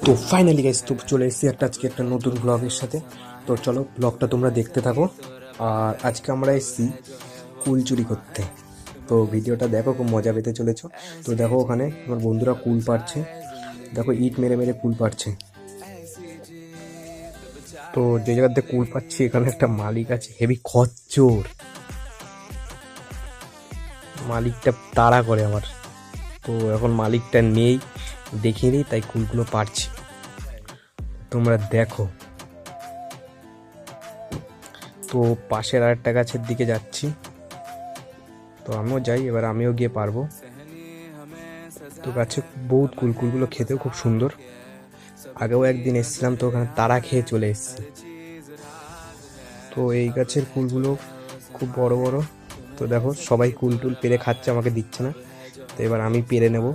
তো finally guys তো চলে এসেছি আজকে একটা নতুন ব্লগের সাথে। তো চলো ব্লগটা তোমরা দেখতে থাকো। আর আজকে আমরা এসেছি কুল চুরি করতে। তো ভিডিওটা দেখো, খুব মজা পেতে চলেছো। তো দেখো ওখানে আমার বন্ধুরা কুল পাড়ছে, দেখো ইট মেরে মেরে কুল পাড়ছে। তো যে জায়গাতে কুল পাচ্ছি এখানে একটা মালিক আছে, হেভি খচ্চর। মালিকটা তাড়া করে আমার। তো এখন মালিকটা নেই, দেখিনি, তাই কুলগুলো পাড়ছি, তোমরা দেখো। তো পাশের আরেকটা গাছের দিকে যাচ্ছি, তো আমিও যাই, এবার আমিও গিয়ে পারবো। তো গাছে বহুত কুলগুলো খেতেও খুব সুন্দর। আগেও একদিন এসেছিলাম, তো ওখানে তারা খেয়ে চলে এসেছি। তো এই গাছের কুলগুলো খুব বড় বড়। তো দেখো সবাই কুল টুল পেরে খাচ্ছে, আমাকে দিচ্ছে না। তো এবার আমি পেরে নেব।